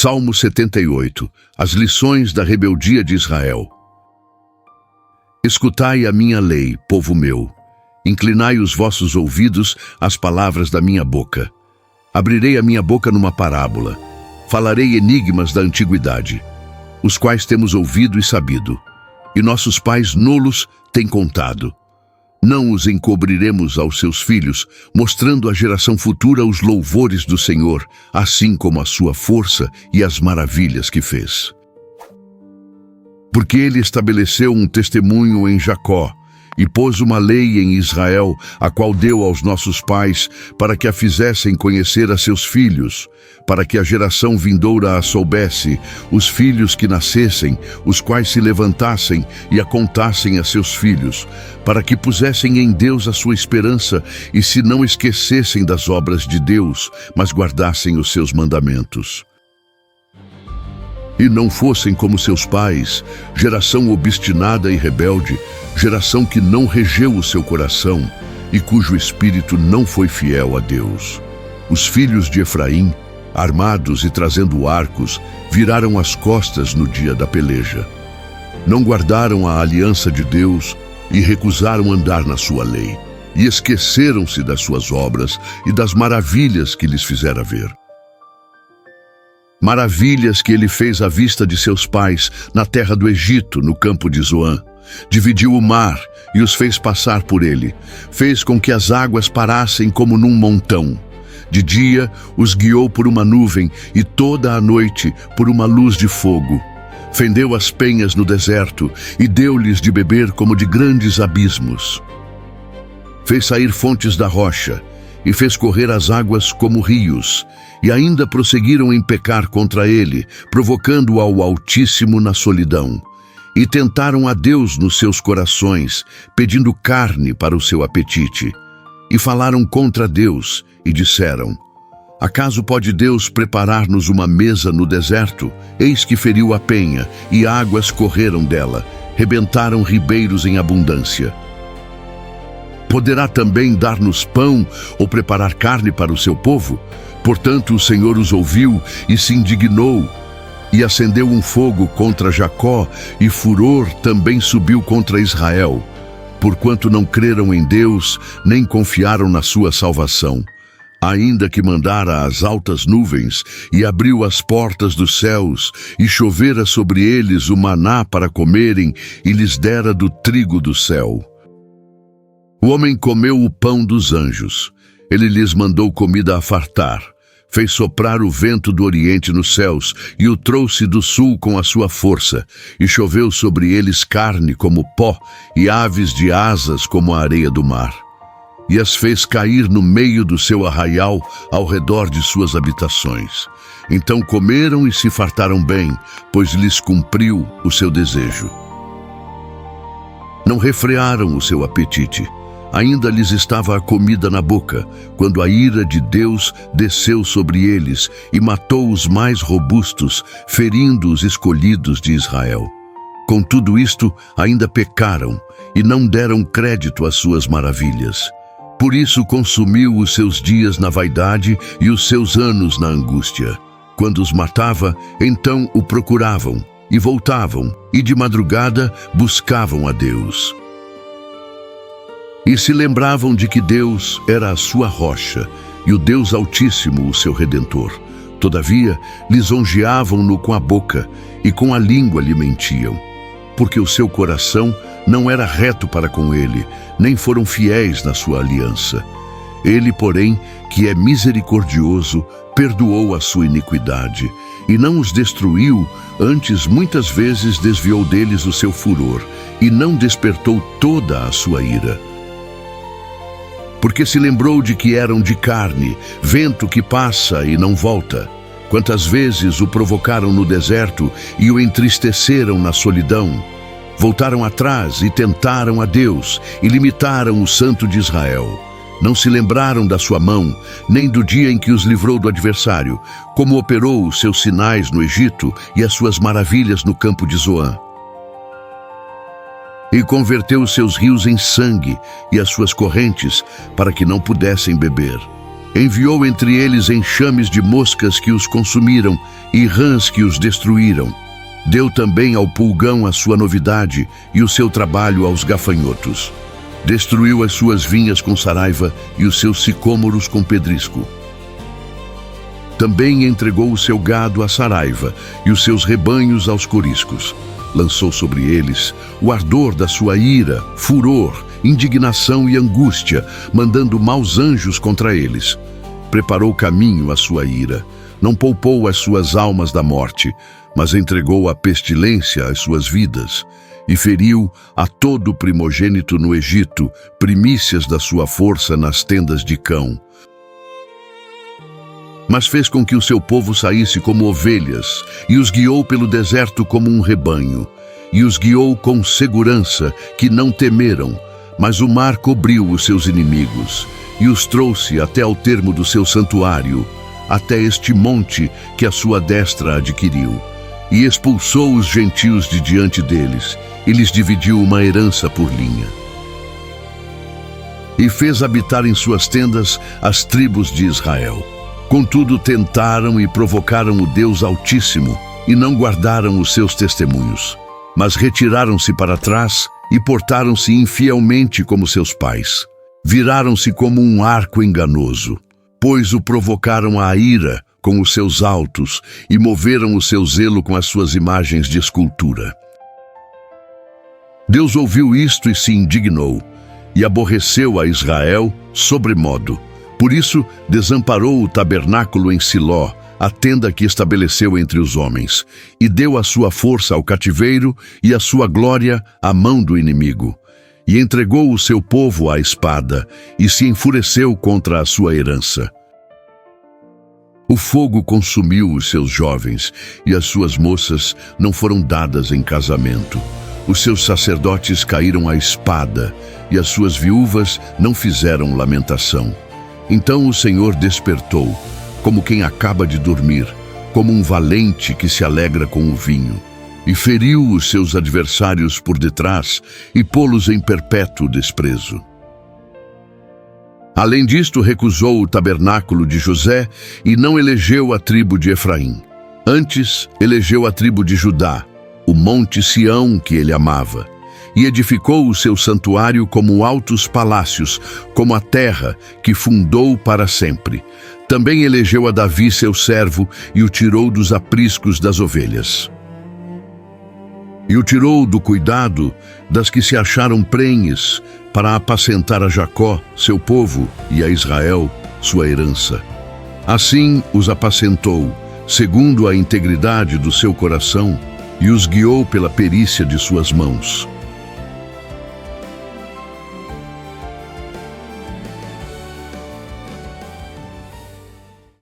Salmo 78. As lições da rebeldia de Israel. Escutai a minha lei, povo meu. Inclinai os vossos ouvidos às palavras da minha boca. Abrirei a minha boca numa parábola. Falarei enigmas da antiguidade, os quais temos ouvido e sabido, e nossos pais nolos têm contado. Não os encobriremos aos seus filhos, mostrando à geração futura os louvores do Senhor, assim como a sua força e as maravilhas que fez. Porque ele estabeleceu um testemunho em Jacó, e pôs uma lei em Israel, a qual deu aos nossos pais, para que a fizessem conhecer a seus filhos, para que a geração vindoura a soubesse, os filhos que nascessem, os quais se levantassem e a contassem a seus filhos, para que pusessem em Deus a sua esperança e se não esquecessem das obras de Deus, mas guardassem os seus mandamentos. E não fossem como seus pais, geração obstinada e rebelde, geração que não regeu o seu coração e cujo espírito não foi fiel a Deus. Os filhos de Efraim, armados e trazendo arcos, viraram as costas no dia da peleja. Não guardaram a aliança de Deus e recusaram andar na sua lei, e esqueceram-se das suas obras e das maravilhas que lhes fizera ver. Maravilhas que ele fez à vista de seus pais na terra do Egito, no campo de Zoan. Dividiu o mar e os fez passar por ele. Fez com que as águas parassem como num montão. De dia os guiou por uma nuvem e toda a noite por uma luz de fogo. Fendeu as penhas no deserto e deu-lhes de beber como de grandes abismos. Fez sair fontes da rocha e fez correr as águas como rios, e ainda prosseguiram em pecar contra ele, provocando ao Altíssimo na solidão. E tentaram a Deus nos seus corações, pedindo carne para o seu apetite. E falaram contra Deus, e disseram: acaso pode Deus preparar-nos uma mesa no deserto? Eis que feriu a penha, e águas correram dela, rebentaram ribeiros em abundância. Poderá também dar-nos pão ou preparar carne para o seu povo? Portanto, o Senhor os ouviu e se indignou, e acendeu um fogo contra Jacó, e furor também subiu contra Israel, porquanto não creram em Deus, nem confiaram na sua salvação. Ainda que mandara as altas nuvens, e abriu as portas dos céus, e chovera sobre eles o maná para comerem, e lhes dera do trigo do céu. O homem comeu o pão dos anjos. Ele lhes mandou comida a fartar. Fez soprar o vento do oriente nos céus e o trouxe do sul com a sua força. E choveu sobre eles carne como pó e aves de asas como a areia do mar. E as fez cair no meio do seu arraial ao redor de suas habitações. Então comeram e se fartaram bem, pois lhes cumpriu o seu desejo. Não refrearam o seu apetite. Ainda lhes estava a comida na boca, quando a ira de Deus desceu sobre eles e matou os mais robustos, ferindo os escolhidos de Israel. Com tudo isto, ainda pecaram e não deram crédito às suas maravilhas. Por isso consumiu os seus dias na vaidade e os seus anos na angústia. Quando os matava, então o procuravam e voltavam, e de madrugada buscavam a Deus. E se lembravam de que Deus era a sua rocha, e o Deus Altíssimo o seu Redentor. Todavia, lisonjeavam-no com a boca, e com a língua lhe mentiam, porque o seu coração não era reto para com ele, nem foram fiéis na sua aliança. Ele, porém, que é misericordioso, perdoou a sua iniquidade, e não os destruiu, antes muitas vezes desviou deles o seu furor, e não despertou toda a sua ira. Porque se lembrou de que eram de carne, vento que passa e não volta. Quantas vezes o provocaram no deserto e o entristeceram na solidão. Voltaram atrás e tentaram a Deus e limitaram o Santo de Israel. Não se lembraram da sua mão, nem do dia em que os livrou do adversário, como operou os seus sinais no Egito e as suas maravilhas no campo de Zoan. E converteu os seus rios em sangue e as suas correntes, para que não pudessem beber. Enviou entre eles enxames de moscas que os consumiram e rãs que os destruíram. Deu também ao pulgão a sua novidade e o seu trabalho aos gafanhotos. Destruiu as suas vinhas com saraiva e os seus sicômoros com pedrisco. Também entregou o seu gado à saraiva e os seus rebanhos aos coriscos. Lançou sobre eles o ardor da sua ira, furor, indignação e angústia, mandando maus anjos contra eles. Preparou caminho à sua ira, não poupou as suas almas da morte, mas entregou à pestilência as suas vidas, e feriu a todo primogênito no Egito, primícias da sua força nas tendas de cão. Mas fez com que o seu povo saísse como ovelhas, e os guiou pelo deserto como um rebanho, e os guiou com segurança, que não temeram, mas o mar cobriu os seus inimigos, e os trouxe até ao termo do seu santuário, até este monte que a sua destra adquiriu, e expulsou os gentios de diante deles, e lhes dividiu uma herança por linha. E fez habitar em suas tendas as tribos de Israel. Contudo, tentaram e provocaram o Deus Altíssimo, e não guardaram os seus testemunhos, mas retiraram-se para trás e portaram-se infielmente como seus pais. Viraram-se como um arco enganoso, pois o provocaram à ira com os seus altos e moveram o seu zelo com as suas imagens de escultura. Deus ouviu isto e se indignou, e aborreceu a Israel sobremodo. Por isso, desamparou o tabernáculo em Siló, a tenda que estabeleceu entre os homens, e deu a sua força ao cativeiro e a sua glória à mão do inimigo. E entregou o seu povo à espada, e se enfureceu contra a sua herança. O fogo consumiu os seus jovens, e as suas moças não foram dadas em casamento. Os seus sacerdotes caíram à espada, e as suas viúvas não fizeram lamentação. Então o Senhor despertou, como quem acaba de dormir, como um valente que se alegra com o vinho, e feriu os seus adversários por detrás e pô-los em perpétuo desprezo. Além disto, recusou o tabernáculo de José e não elegeu a tribo de Efraim. Antes, elegeu a tribo de Judá, o monte Sião que ele amava, e edificou o seu santuário como altos palácios, como a terra que fundou para sempre. Também elegeu a Davi seu servo e o tirou dos apriscos das ovelhas. E o tirou do cuidado das que se acharam prenhes, para apacentar a Jacó, seu povo, e a Israel, sua herança. Assim os apacentou, segundo a integridade do seu coração, e os guiou pela perícia de suas mãos.